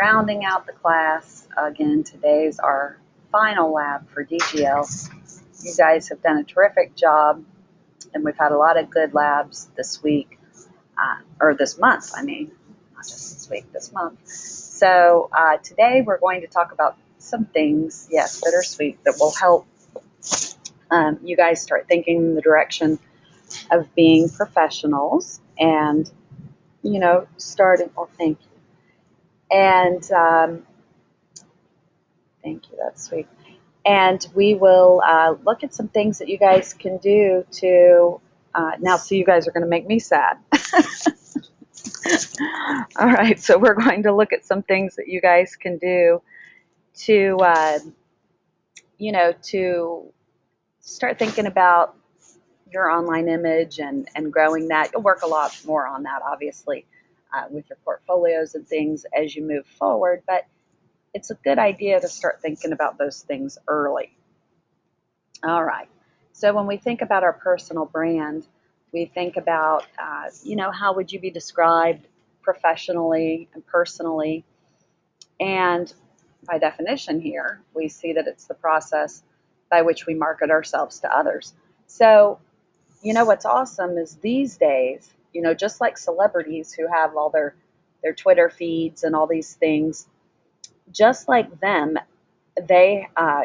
rounding out the class. Again, today's our final lab for DGL. You guys have done a terrific job, and we've had a lot of good labs this week, or this month, I mean, not just this week, this month. So today we're going to talk about some things, yes, bittersweet, that will help you guys start thinking in the direction of being professionals and, starting, oh, thank you. And thank you, that's sweet. And we will look at some things that you guys can do to, now, so you guys are going to make me sad. All right, so we're going to look at some things that you guys can do to, to start thinking about your online image and growing that. You'll work a lot more on that, obviously, with your portfolios and things as you move forward, but it's a good idea to start thinking about those things early. All right, so when we think about our personal brand, we think about, how would you be described professionally and personally? And by definition here, we see that it's the process by which we market ourselves to others. So, what's awesome is these days, just like celebrities who have all their Twitter feeds and all these things, just like them,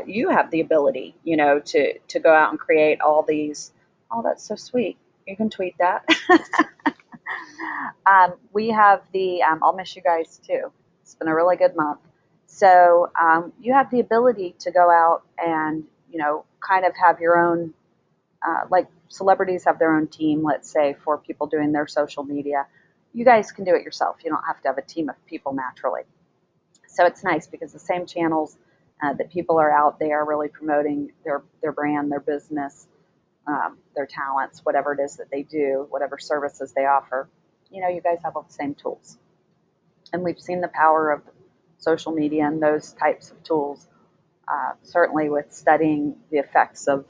you have the ability, to go out and create all these. Oh, that's so sweet. You can tweet that. We have I'll miss you guys too. It's been a really good month. So you have the ability to go out and, kind of have your own, like celebrities have their own team, let's say, for people doing their social media. You guys can do it yourself. You don't have to have a team of people naturally. So it's nice because the same channels that people are out there really promoting their brand, their business, their talents, whatever it is that they do, whatever services they offer, you guys have all the same tools. And we've seen the power of social media and those types of tools, certainly with studying the effects of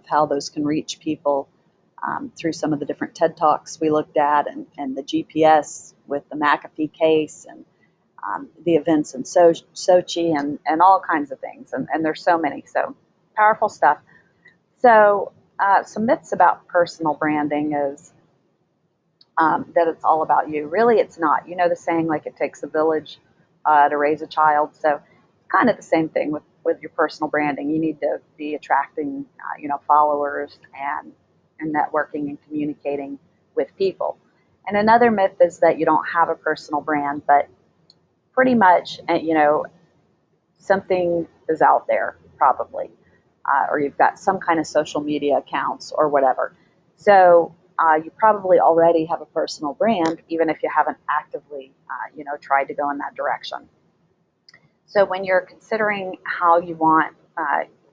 how those can reach people through some of the different TED Talks we looked at and the GPS with the McAfee case and the events in Sochi and all kinds of things. And there's so many. So powerful stuff. So some myths about personal branding is that it's all about you. Really, it's not. The saying, like it takes a village to raise a child. So kind of the same thing with your personal branding. You need to be attracting, followers and networking and communicating with people. And another myth is that you don't have a personal brand, but pretty much, something is out there probably, or you've got some kind of social media accounts or whatever. So you probably already have a personal brand, even if you haven't actively, tried to go in that direction. So when you're considering how you want,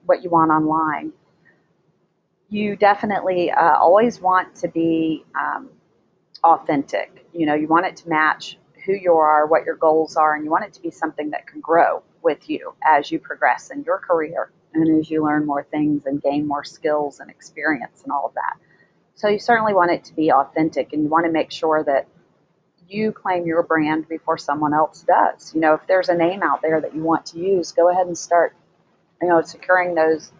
what you want online, you definitely always want to be authentic. You want it to match who you are, what your goals are, and you want it to be something that can grow with you as you progress in your career and as you learn more things and gain more skills and experience and all of that. So you certainly want it to be authentic, and you want to make sure that you claim your brand before someone else does. If there's a name out there that you want to use, go ahead and start, securing those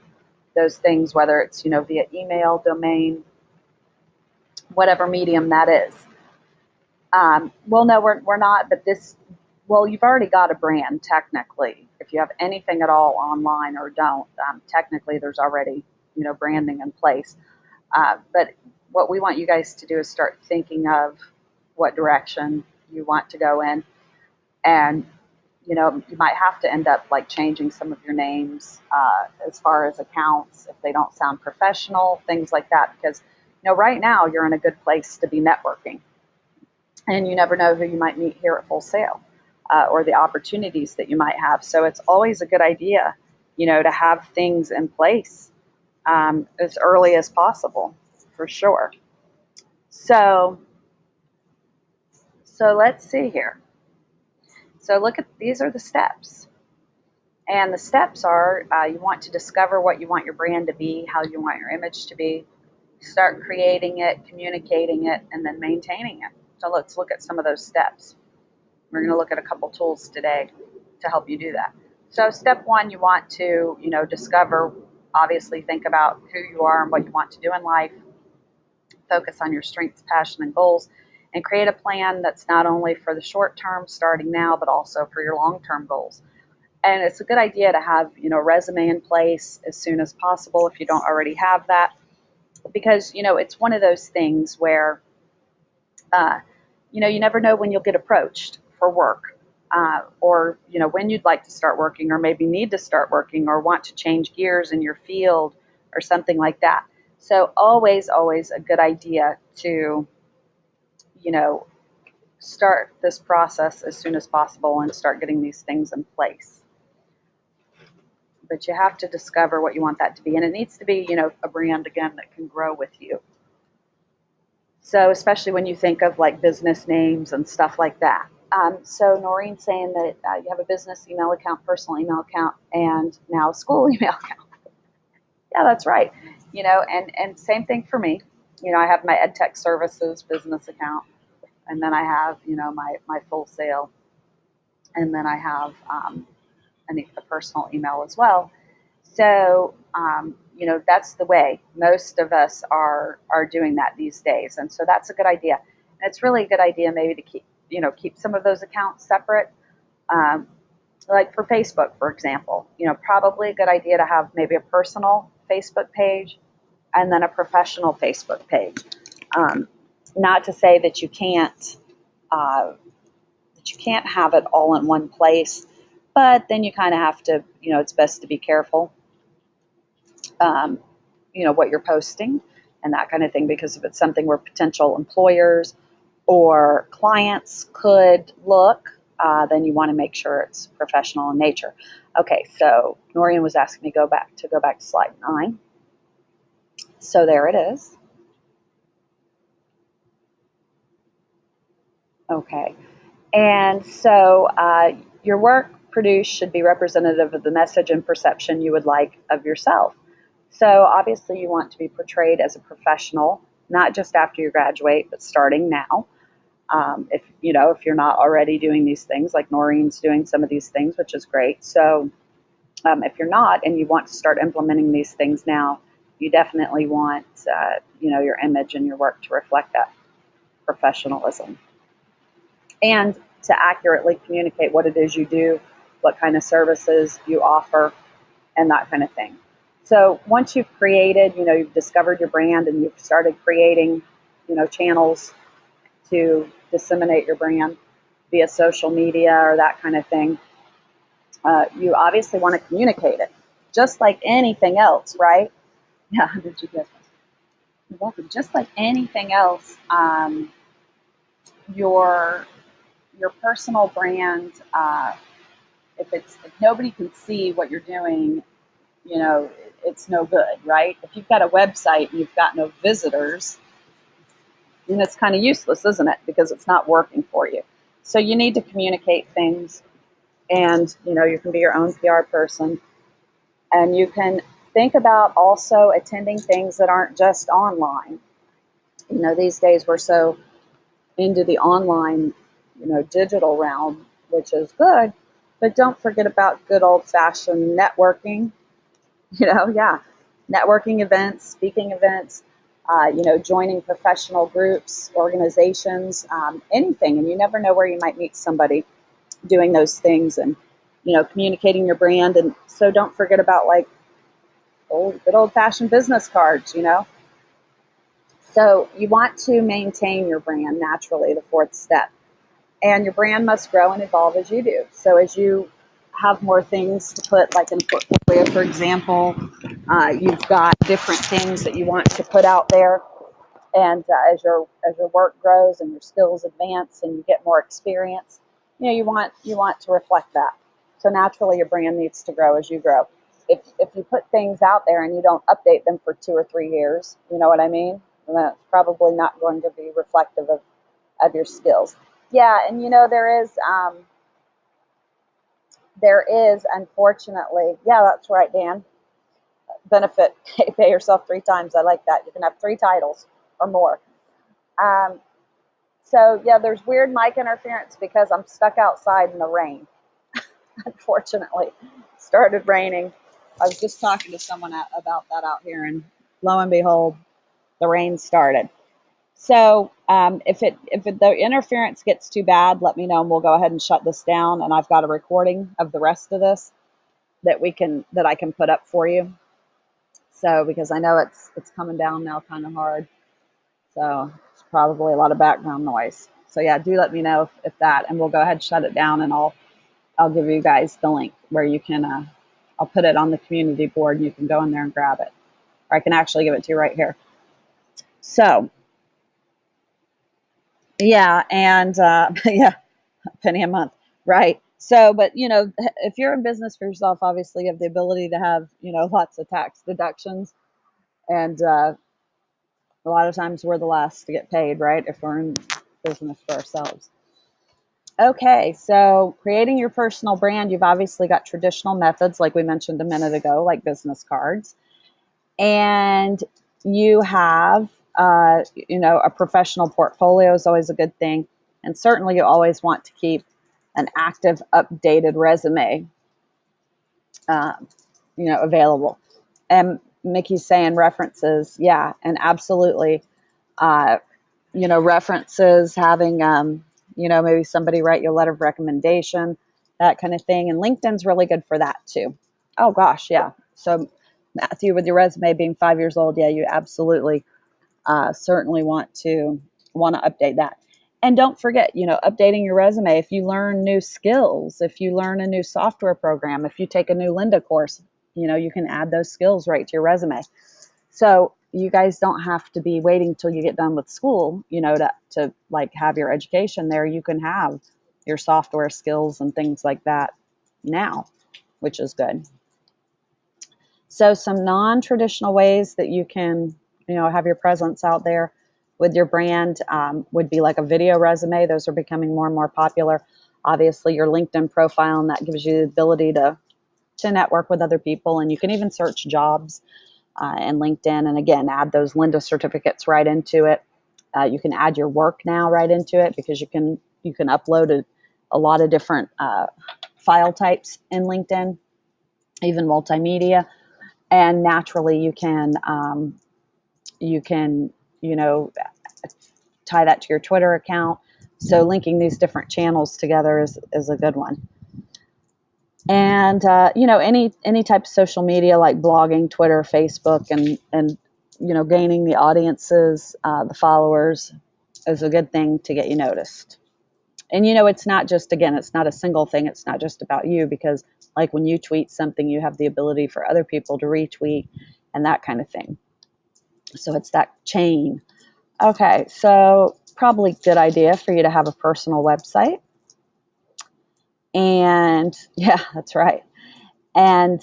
things, whether it's, via email, domain, whatever medium that is. Well, no, we're not, but you've already got a brand, technically. If you have anything at all online or don't, technically there's already, branding in place. But what we want you guys to do is start thinking of what direction you want to go in. And, you might have to end up like changing some of your names as far as accounts if they don't sound professional, things like that. Because, right now you're in a good place to be networking. And you never know who you might meet here at Full Sail or the opportunities that you might have. So it's always a good idea, to have things in place as early as possible, for sure. So let's see here. So these are the steps. And the steps are you want to discover what you want your brand to be, how you want your image to be, start creating it, communicating it, and then maintaining it. So let's look at some of those steps. We're going to look at a couple tools today. to help you do that. So step one, you want to, discover, obviously think about who you are and what you want to do in life, focus on your strengths, passion, and goals, and create a plan that's not only for the short term, starting now, but also for your long term goals. And it's a good idea to have, a resume in place as soon as possible if you don't already have that, because, it's one of those things where, uh, you never know when you'll get approached for work. Or when you'd like to start working, or maybe need to start working, or want to change gears in your field, or something like that. So always a good idea to, you know, start this process as soon as possible and start getting these things in place. But you have to discover what you want that to be, and it needs to be, a brand again that can grow with you. So especially when you think of like business names and stuff like that. So Noreen's saying that you have a business email account, personal email account, and now a school email account. Yeah, that's right. And same thing for me. I have my EdTech Services business account, and then I have, my Full Sail, and then I have a personal email as well. So, that's the way most of us are doing that these days, and so that's a good idea. And it's really a good idea maybe to keep some of those accounts separate. Um, like for Facebook, for example, probably a good idea to have maybe a personal Facebook page and then a professional Facebook page. Um, Not to say that uh, you can't have it all in one place, but then you kind of have to, it's best to be careful, um, what you're posting and that kind of thing, because if it's something where potential employers or clients could look, then you want to make sure it's professional in nature. Okay, so Noreen was asking me to go back to slide 9. So there it is. Okay, and so your work produced should be representative of the message and perception you would like of yourself. So obviously you want to be portrayed as a professional, not just after you graduate, but starting now. If you're not already doing these things, like Noreen's doing some of these things, which is great. So if you're not and you want to start implementing these things now, you definitely want your image and your work to reflect that professionalism, and to accurately communicate what it is you do, what kind of services you offer, and that kind of thing. So once you've created, you've discovered your brand and you've started creating, channels to disseminate your brand via social media or that kind of thing, you obviously want to communicate it, just like anything else, right? Yeah, did you guess? You're welcome. Just like anything else, your personal brand, if nobody can see what you're doing, it's no good, right? If you've got a website and you've got no visitors, then it's kind of useless, isn't it? Because it's not working for you. So you need to communicate things, and you can be your own PR person, and you can think about also attending things that aren't just online. These days we're so into the online, digital realm, which is good, but don't forget about good old-fashioned networking. Yeah, networking events, speaking events, joining professional groups, organizations, anything. And you never know where you might meet somebody doing those things, and, communicating your brand. And so don't forget about like good old-fashioned business cards. So you want to maintain your brand naturally, the 4th step. And your brand must grow and evolve as you do. So as you have more things to put, like in a portfolio, for example, you've got different things that you want to put out there. And as your work grows and your skills advance and you get more experience, you want to reflect that. So naturally, your brand needs to grow as you grow. If you put things out there and you don't update them for 2 or 3 years, you know what I mean? And that's probably not going to be reflective of your skills. Yeah, and there is unfortunately, yeah, that's right, Dan. Benefit, pay yourself 3 times. I like that. You can have 3 titles or more. So yeah, there's weird mic interference because I'm stuck outside in the rain. unfortunately. It started raining. I was just talking to someone about that out here, and lo and behold, the rain started. So if the interference gets too bad, let me know and we'll go ahead and shut this down. And I've got a recording of the rest of this that I can put up for you. So because I know it's coming down now kind of hard. So it's probably a lot of background noise. So yeah, do let me know if that, and we'll go ahead and shut it down, and I'll give you guys the link where you can I'll put it on the community board and you can go in there and grab it. Or I can actually give it to you right here. So yeah, and yeah, penny a month, right? So, but if you're in business for yourself, obviously you have the ability to have lots of tax deductions, and a lot of times we're the last to get paid, right? If we're in business for ourselves. Okay, so creating your personal brand, you've obviously got traditional methods like we mentioned a minute ago, like business cards, and you have a professional portfolio is always a good thing, and certainly you always want to keep an active, updated resume, uh, available. And Mickey's saying references, yeah, and absolutely, uh, references, having, maybe somebody write you a letter of recommendation, that kind of thing. And LinkedIn's really good for that too. Oh gosh, yeah. So Matthew, with your resume being 5 years old, yeah, you absolutely certainly want to update that. And don't forget, updating your resume. If you learn new skills, if you learn a new software program, if you take a new Lynda course, you can add those skills right to your resume. So you guys don't have to be waiting till you get done with school, to like have your education there. You can have your software skills and things like that now, which is good. So some non-traditional ways that you can, have your presence out there with your brand would be like a video resume. Those are becoming more and more popular. Obviously, your LinkedIn profile, and that gives you the ability to network with other people, and you can even search jobs in LinkedIn. And again, add those Lynda certificates right into it. You can add your work now right into it because you can upload a lot of different file types in LinkedIn, even multimedia. And naturally you can tie that to your Twitter account. So linking these different channels together is a good one. And any type of social media like blogging, Twitter, Facebook, and gaining the audiences, the followers, is a good thing to get you noticed. And it's not just, again, it's not a single thing. It's not just about you, because like when you tweet something, you have the ability for other people to retweet and that kind of thing. So it's that chain. Okay, so probably good idea for you to have a personal website. And yeah, that's right. And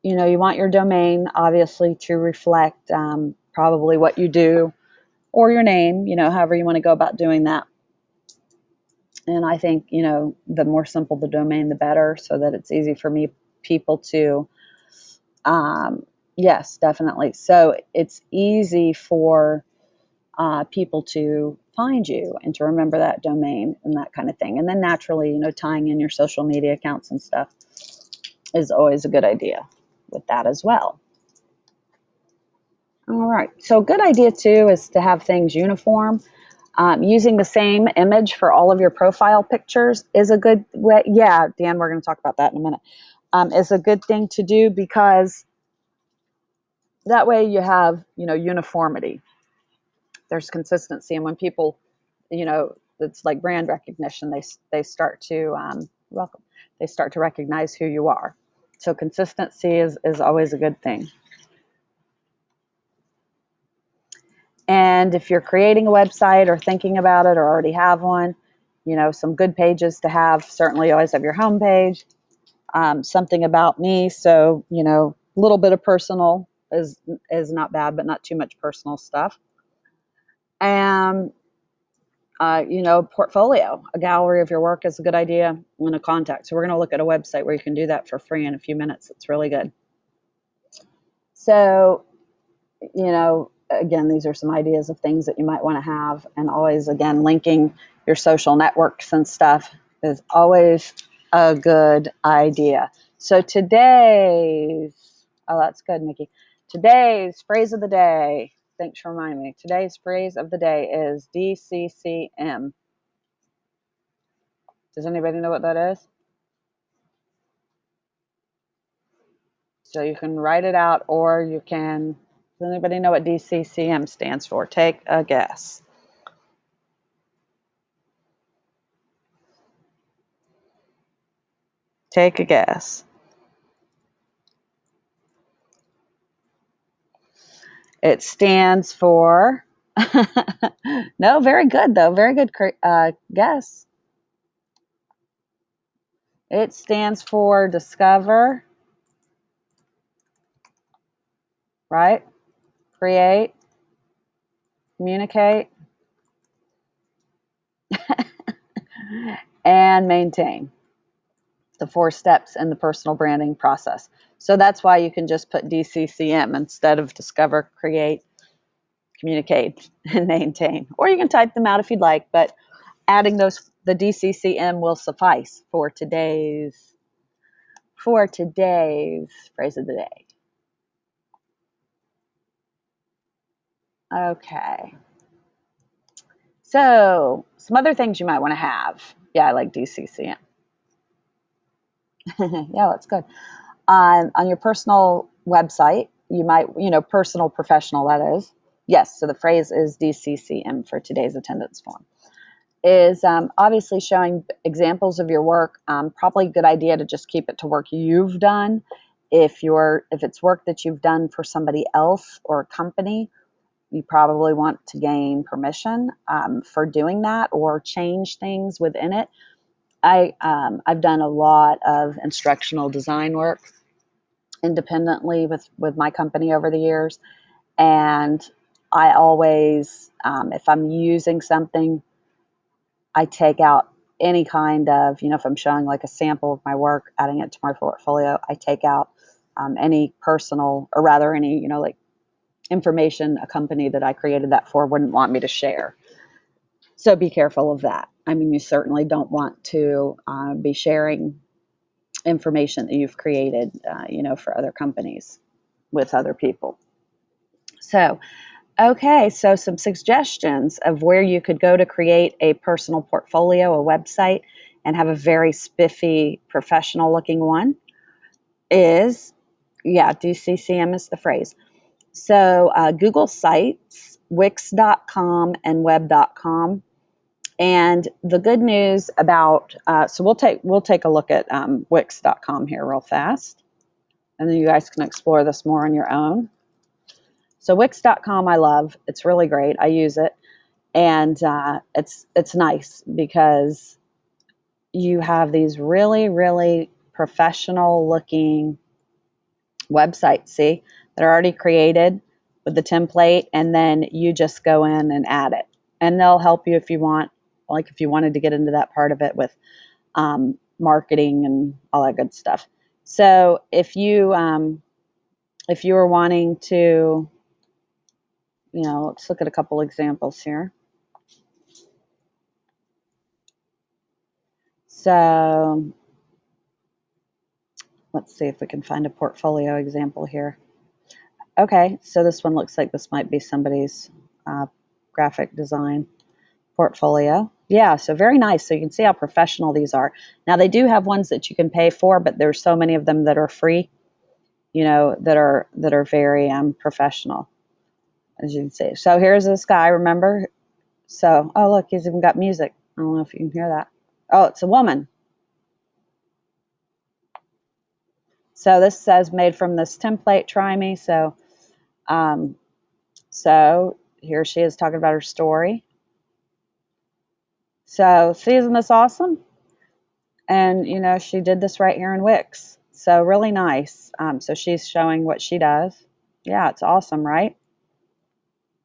you want your domain obviously to reflect probably what you do, or your name, however you want to go about doing that. And I think, the more simple the domain, the better, so that it's easy for people to, yes, definitely. So it's easy for people to find you and to remember that domain and that kind of thing. And then naturally, tying in your social media accounts and stuff is always a good idea with that as well. All right. So a good idea too is to have things uniform. Using the same image for all of your profile pictures is a good way. Yeah, Dan, we're going to talk about that in a minute. Is a good thing to do, because that way you have, uniformity. There's consistency, and when people, it's like brand recognition. They start to welcome. They start to recognize who you are. So consistency is always a good thing. And if you're creating a website or thinking about it or already have one, some good pages to have. Certainly always have your homepage, something about me. So, a little bit of personal is not bad, but not too much personal stuff. And, portfolio, a gallery of your work is a good idea, and a contact. So we're going to look at a website where you can do that for free in a few minutes. It's really good. So, again, these are some ideas of things that you might want to have. And always, again, linking your social networks and stuff is always a good idea. So today's, oh, that's good, Nikki. Today's phrase of the day, thanks for reminding me. Today's phrase of the day is DCCM. Does anybody know what that is? So you can write it out, or you can, does anybody know what DCCM stands for? Take a guess. Take a guess. It stands for, no, very good though. Very good guess. It stands for discover, right? Create, communicate, and maintain. The 4 steps in the personal branding process. So that's why you can just put DCCM instead of discover, create, communicate, and maintain. Or you can type them out if you'd like, but adding those, the DCCM will suffice for today's phrase of the day. Okay. So some other things you might want to have. Yeah, I like DCCM. Yeah, that's good. On your personal website, you might, personal professional, that is. Yes, so the phrase is DCCM for today's attendance form. Is obviously showing examples of your work. Probably a good idea to just keep it to work you've done. If it's work that you've done for somebody else or a company, you probably want to gain permission for doing that or change things within it. I've done a lot of instructional design work independently with my company over the years, and I always, if I'm using something, I take out any kind of, if I'm showing like a sample of my work, adding it to my portfolio, I take out any personal, or rather any, like information a company that I created that for wouldn't want me to share. So be careful of that. I mean, you certainly don't want to be sharing information that you've created, for other companies with other people. So, okay, so some suggestions of where you could go to create a personal portfolio, a website, and have a very spiffy, professional looking one is, yeah, DCCM is the phrase. So Google Sites, Wix.com, and Web.com. And the good news about, so we'll take a look at Wix.com here real fast, and then you guys can explore this more on your own. So Wix.com I love. It's really great. I use it, and it's nice because you have these really, really professional looking websites, see, that are already created with the template, and then you just go in and add it. And they'll help you if you want, like if you wanted to get into that part of it with marketing and all that good stuff. So if you were wanting to, let's look at a couple examples here. So let's see if we can find a portfolio example here. Okay, so this one looks like this might be somebody's graphic design portfolio. Yeah, so very nice. So you can see how professional these are. Now they do have ones that you can pay for, but there's so many of them that are free, that are very professional, as you can see. So here's this guy, remember? So, oh look, he's even got music. I don't know if you can hear that. Oh, it's a woman. So this says made from this template, try me. So, so here she is talking about her story. So see, isn't this awesome? And, she did this right here in Wix. So really nice. So she's showing what she does. Yeah, it's awesome, right?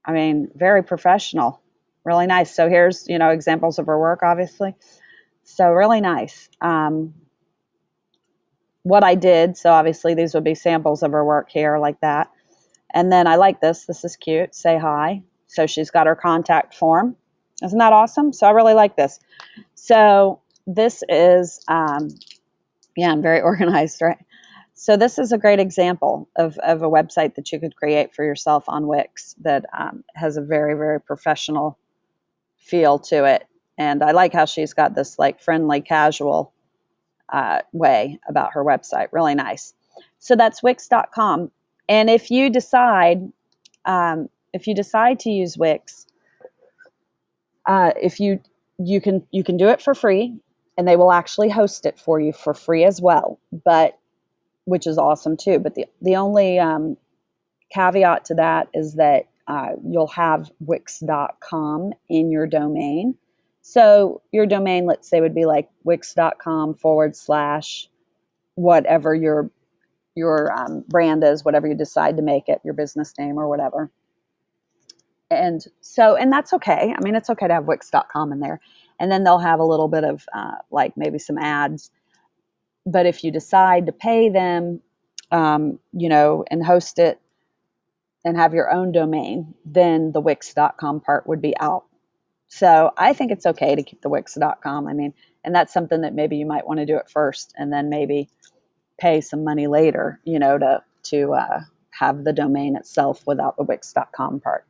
I mean, very professional. Really nice. So here's, examples of her work, obviously. So really nice. What I did, so obviously these would be samples of her work here like that. And then I like this. This is cute. Say hi. So she's got her contact form. Isn't that awesome? So I really like this. So this is Yeah, I'm very organized, right? So this is a great example of a website that you could create for yourself on Wix that has a very, very professional feel to it. And I like how she's got this like friendly, casual way about her website. Really nice. So that's Wix.com. And if you decide to use Wix, if you can do it for free, and they will actually host it for you for free as well. But which is awesome too. But the only caveat to that is that you'll have Wix.com in your domain. So your domain, let's say, would be like Wix.com / whatever your brand is, whatever you decide to make it, your business name or whatever. And that's okay. I mean, it's okay to have Wix.com in there. And then they'll have a little bit of like maybe some ads. But if you decide to pay them, and host it and have your own domain, then the Wix.com part would be out. So I think it's okay to keep the Wix.com. I mean, and that's something that maybe you might want to do it first and then maybe pay some money later, to have the domain itself without the Wix.com part.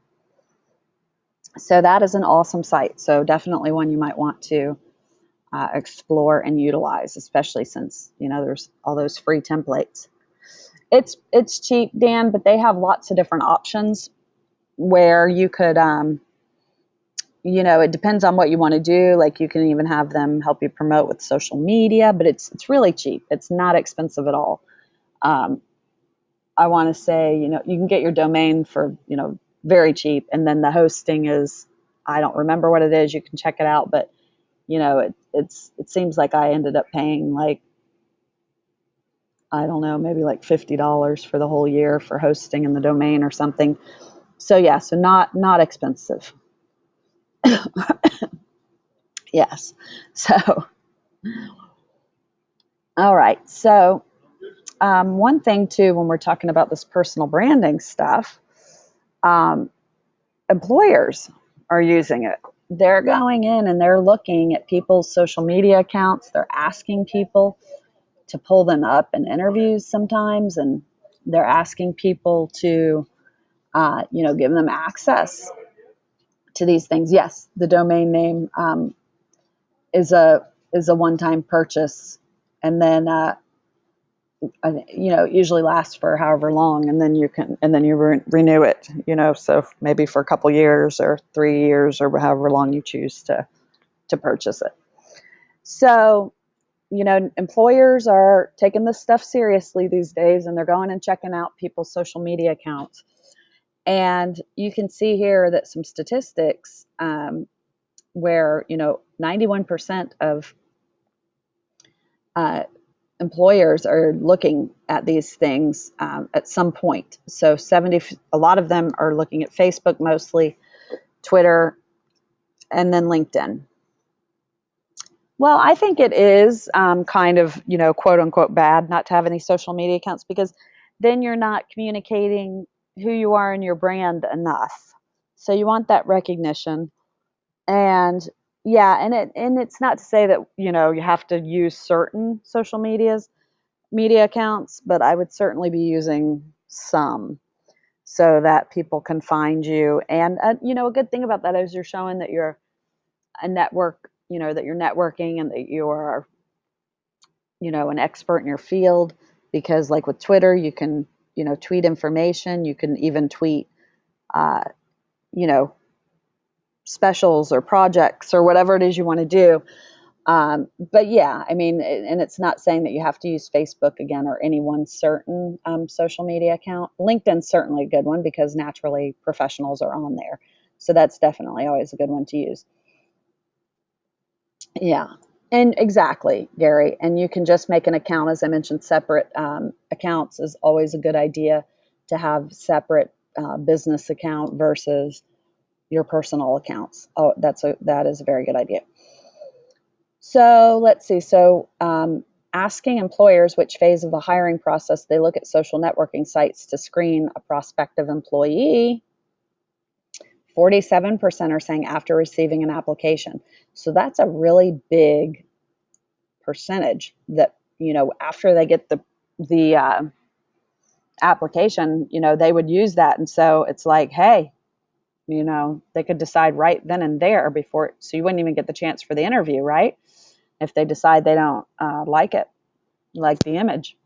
So that is an awesome site. So definitely one you might want to explore and utilize, especially since, there's all those free templates. It's cheap, Dan, but they have lots of different options where you could, it depends on what you want to do. Like you can even have them help you promote with social media, but it's really cheap. It's not expensive at all. I want to say, you can get your domain for, very cheap. And then the hosting is, I don't remember what it is. You can check it out, but it seems like I ended up paying like, I don't know, maybe like $50 for the whole year for hosting and the domain or something. So yeah, so not expensive. Yes. So, all right. So, one thing too, when we're talking about this personal branding stuff, um, employers are using it. They're going in and they're looking at people's social media accounts. They're asking people to pull them up in interviews sometimes, and they're asking people to, give them access to these things. Yes, the domain name is a one-time purchase, and then usually lasts for however long, and then you renew it. So maybe for a couple years or 3 years or however long you choose to purchase it. So employers are taking this stuff seriously these days, and they're going and checking out people's social media accounts. And you can see here that some statistics where 91% of employers are looking at these things at some point. So a lot of them are looking at Facebook mostly, Twitter, and then LinkedIn. Well, I think it is kind of, quote unquote bad not to have any social media accounts, because then you're not communicating who you are and your brand enough. So you want that recognition. And yeah, and it's not to say that, you have to use certain social media accounts, but I would certainly be using some so that people can find you. And a good thing about that is you're showing that you're a network, that you're networking and that you are, an expert in your field. Because like with Twitter, you can, tweet information. You can even tweet, uh, you know, specials or projects or whatever it is you want to do. But yeah, I mean, and it's not saying that you have to use Facebook again or any one certain social media account. LinkedIn's certainly a good one because naturally professionals are on there. So that's definitely always a good one to use. Yeah. And exactly, Gary. And you can just make an account, as I mentioned, separate accounts is always a good idea to have separate business account versus your personal accounts. Oh, that is a very good idea. So let's see. So asking employers which phase of the hiring process they look at social networking sites to screen a prospective employee. 47% are saying after receiving an application. So that's a really big percentage that after they get the application, they would use that. And so it's like, hey, they could decide right then and there before, so you wouldn't even get the chance for the interview, right? If they decide they don't like the image.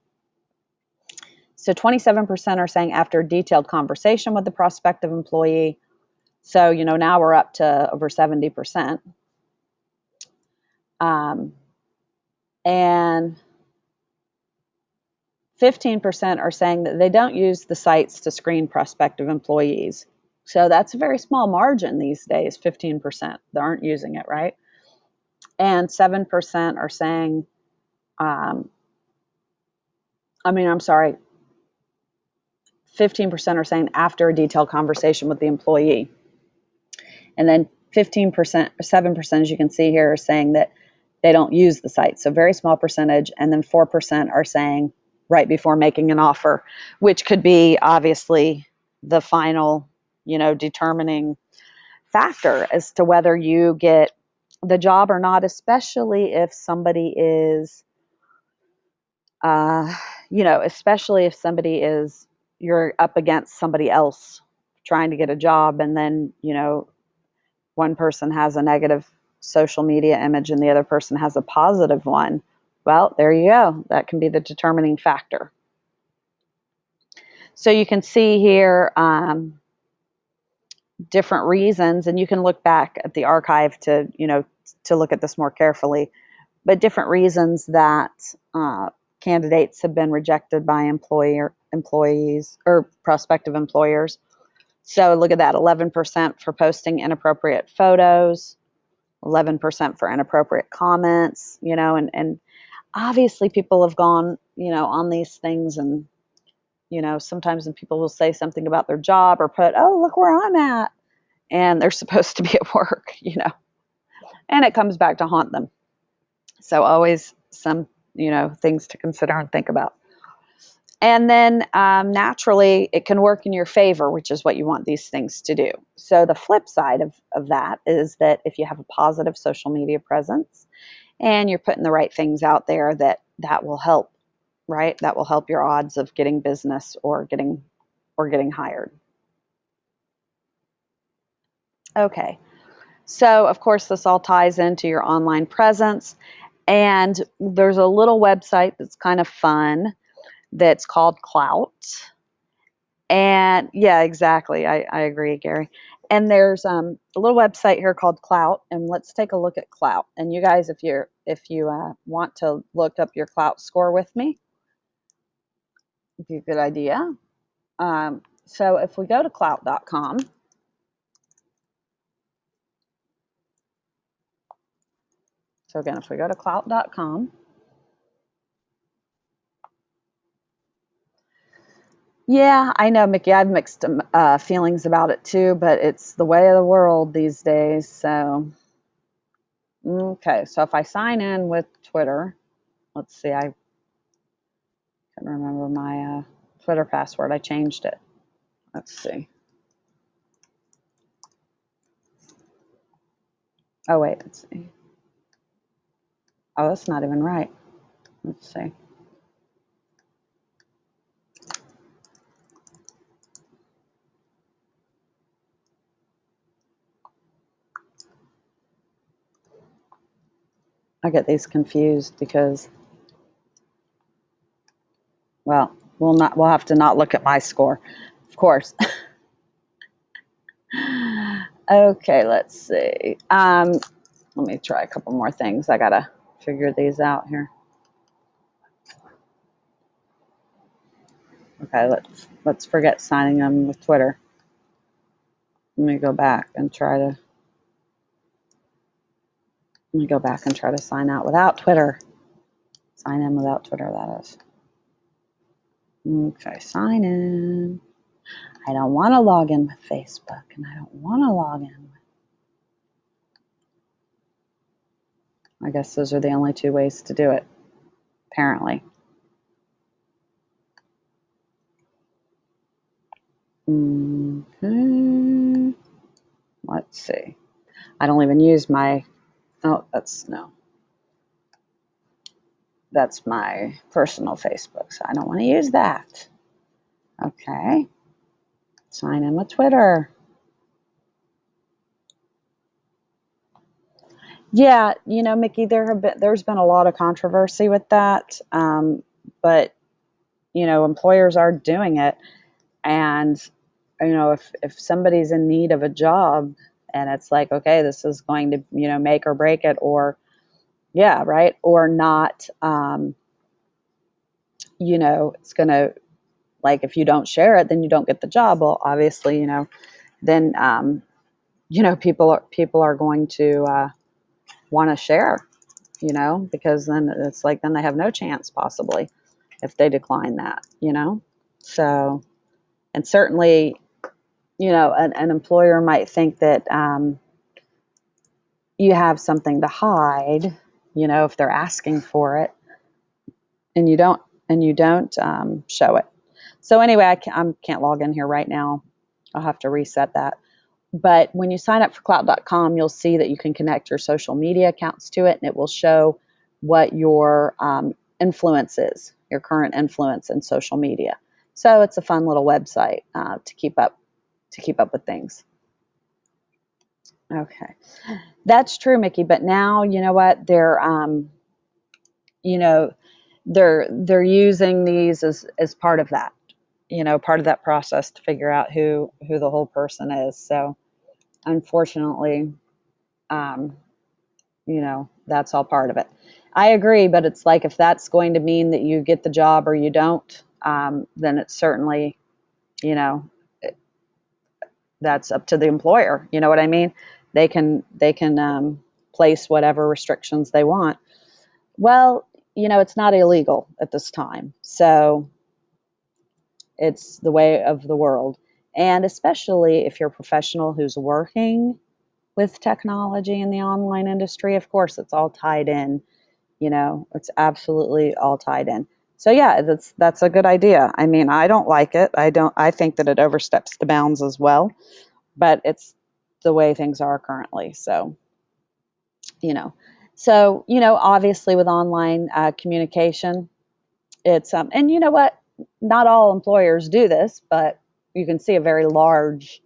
So 27% are saying after a detailed conversation with the prospective employee. So, now we're up to over 70%. And 15% are saying that they don't use the sites to screen prospective employees. So that's a very small margin these days, 15% that aren't using it, right? And 7% are saying, I'm sorry, 15% are saying after a detailed conversation with the employee. And then 15%, 7%, as you can see here, are saying that they don't use the site. So very small percentage. And then 4% are saying right before making an offer, which could be obviously the final, determining factor as to whether you get the job or not, especially if somebody is, especially if somebody is, you're up against somebody else trying to get a job, and then, one person has a negative social media image and the other person has a positive one. Well, there you go. That can be the determining factor. So you can see here different reasons, and you can look back at the archive to look at this more carefully, but different reasons that candidates have been rejected by employees or prospective employers. So look at that, 11% for posting inappropriate photos, 11% for inappropriate comments, and obviously people have gone, on these things, and, sometimes when people will say something about their job or put, oh, look where I'm at, and they're supposed to be at work, and it comes back to haunt them. So always some, things to consider and think about. And then naturally, it can work in your favor, which is what you want these things to do. So the flip side of that is that if you have a positive social media presence and you're putting the right things out there, that will help, right? That will help your odds of getting business or getting hired. Okay. So of course, this all ties into your online presence. And there's a little website that's kind of fun that's called Klout. And yeah, exactly. I agree, Gary. And there's a little website here called Klout, and let's take a look at Klout. And you guys, if you want to look up your Klout score with me, it'd be a good idea. So if we go to Klout.com, so again, if we go to Klout.com, yeah, I know, Mickey. I've mixed feelings about it too, but it's the way of the world these days. So, okay. So if I sign in with Twitter, let's see. I can't remember my Twitter password. I changed it. Let's see. Oh, wait. Let's see. Oh, that's not even right. Let's see. I get these confused because, well, we'll have to not look at my score, of course. Okay, let's see. Let me try a couple more things. I gotta figure these out here. Okay, let's forget signing in with Twitter. Let me go back and try to sign out without Twitter. Sign in without Twitter, that is. Okay, sign in. I don't want to log in with Facebook, and I don't want to log in. I guess those are the only two ways to do it, apparently. Okay. Let's see. I don't even use my, oh, that's no. That's my personal Facebook, so I don't want to use that. Okay. Sign in with Twitter. Yeah, Mickey, there's been a lot of controversy with that, but employers are doing it, and if somebody's in need of a job, and it's like, okay, this is going to make or break it, or yeah, right, or not, it's gonna, like, if you don't share it, then you don't get the job. Well, obviously, then people are going to want to share, because then it's like, then they have no chance possibly if they decline that. So, and certainly, an employer might think that you have something to hide, if they're asking for it, and you don't show it. So anyway, I can't log in here right now. I'll have to reset that. But when you sign up for Clout.com, you'll see that you can connect your social media accounts to it, and it will show what your influence is, your current influence in social media. So it's a fun little website to keep up with things. Okay, that's true, Mickey. But now you know what you know, they're using these as part of that, part of that process to figure out who the whole person is. So unfortunately, um, that's all part of it. I agree, but it's like, if that's going to mean that you get the job or you don't, then it's certainly, you know, that's up to the employer. You know what I mean? They can place whatever restrictions they want. Well, it's not illegal at this time, so it's the way of the world. And especially if you're a professional who's working with technology in the online industry, of course, it's all tied in. It's absolutely all tied in. So yeah, that's a good idea. I mean, I don't like it. I think that it oversteps the bounds as well, but it's the way things are currently. So, you know, obviously with online communication, it's and you know what? Not all employers do this, but you can see a very large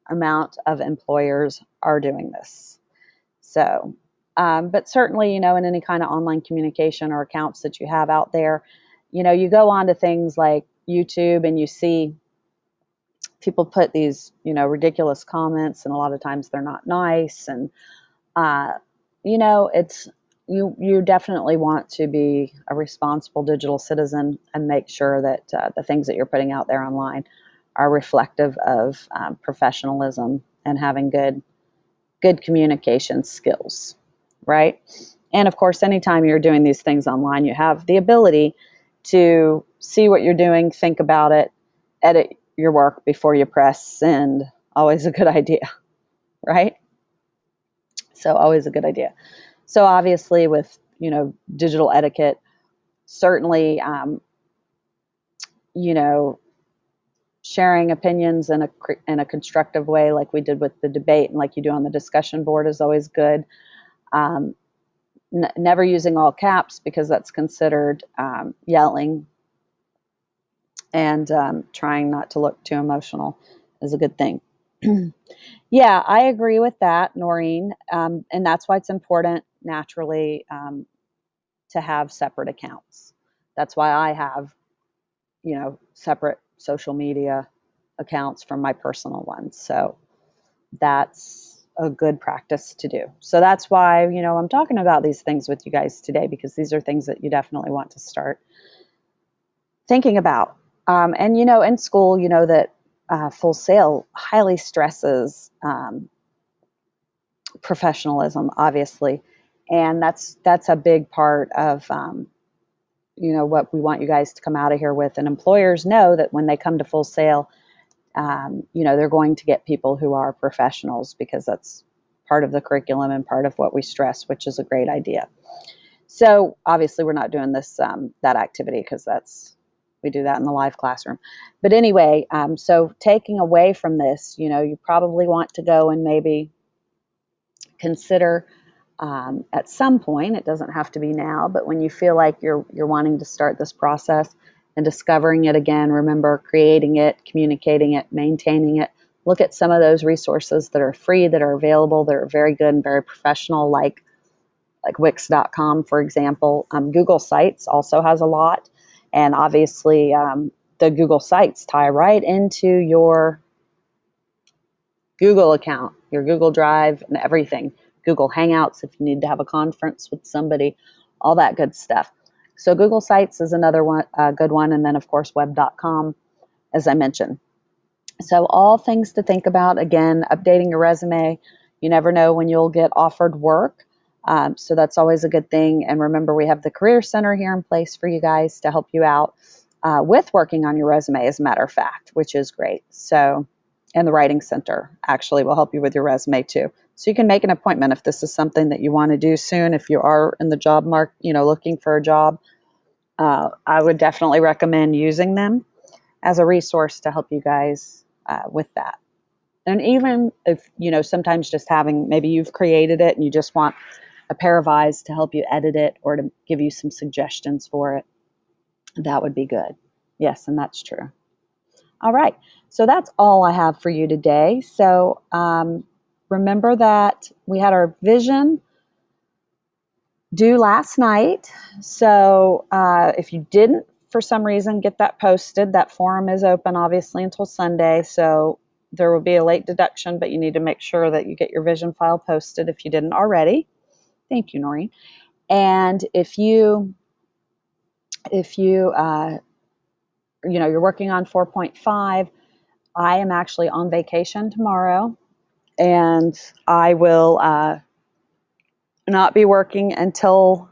amount of employers are doing this. So, but certainly, in any kind of online communication or accounts that you have out there, you go on to things like YouTube and you see people put these, ridiculous comments, and a lot of times they're not nice. And, uh, it's, you definitely want to be a responsible digital citizen and make sure that the things that you're putting out there online are reflective of professionalism and having good communication skills, right? And of course, anytime you're doing these things online, you have the ability to see what you're doing, think about it, edit your work before you press send. Always a good idea, right? So always a good idea. So obviously, with digital etiquette, certainly, you know sharing opinions in a constructive way, like we did with the debate, and like you do on the discussion board, is always good. Um, Never using all caps, because that's considered yelling, and trying not to look too emotional is a good thing. Yeah, I agree with that, Noreen. And that's why it's important, naturally, to have separate accounts. That's why I have, separate social media accounts from my personal ones. So that's a good practice to do. So that's why, I'm talking about these things with you guys today, because these are things that you definitely want to start thinking about. And, in school, that Full Sail highly stresses professionalism, obviously. And that's a big part of, what we want you guys to come out of here with. And employers know that when they come to Full Sail, they're going to get people who are professionals, because that's part of the curriculum and part of what we stress, which is a great idea. So obviously we're not doing this, that activity, because we do that in the live classroom. But anyway, so taking away from this, you probably want to go and maybe consider at some point. It doesn't have to be now, but when you feel like you're wanting to start this process and discovering it again, remember creating it, communicating it, maintaining it. Look at some of those resources that are free, that are available, that are very good and very professional, like Wix.com, for example. Google Sites also has a lot, and obviously the Google Sites tie right into your Google account, your Google Drive, and everything. Google Hangouts if you need to have a conference with somebody, all that good stuff. So Google Sites is another one, good one, and then of course web.com, as I mentioned. So all things to think about. Again, updating your resume. You never know when you'll get offered work. So that's always a good thing. And remember, we have the Career Center here in place for you guys to help you out with working on your resume, as a matter of fact, which is great. So, and the Writing Center actually will help you with your resume too. So you can make an appointment if this is something that you want to do soon. If you are in the job market, looking for a job, I would definitely recommend using them as a resource to help you guys with that. And even if, sometimes just having, maybe you've created it and you just want a pair of eyes to help you edit it or to give you some suggestions for it, that would be good. Yes, and that's true. All right. So that's all I have for you today. So remember that we had our vision due last night. So if you didn't, for some reason, get that posted, that forum is open obviously until Sunday. So there will be a late deduction, but you need to make sure that you get your vision file posted if you didn't already. Thank you, Noreen. And if you're working on 4.5, I am actually on vacation tomorrow, and I will not be working until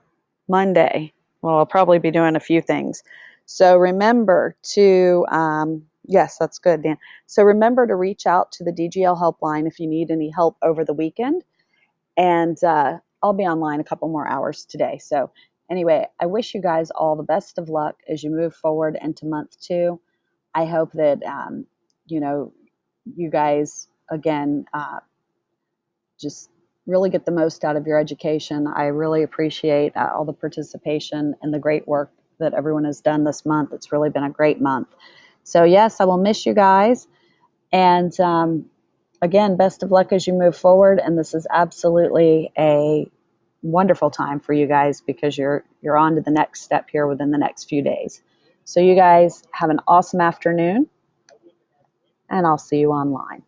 Monday. Well, I'll probably be doing a few things. So remember to, yes, that's good, Dan. So remember to reach out to the DGL helpline if you need any help over the weekend. And I'll be online a couple more hours today. So anyway, I wish you guys all the best of luck as you move forward into month 2. I hope that, you guys, again, just really get the most out of your education. I really appreciate all the participation and the great work that everyone has done this month. It's really been a great month. So yes, I will miss you guys. And again, best of luck as you move forward. And this is absolutely a wonderful time for you guys because you're on to the next step here within the next few days. So you guys have an awesome afternoon, and I'll see you online.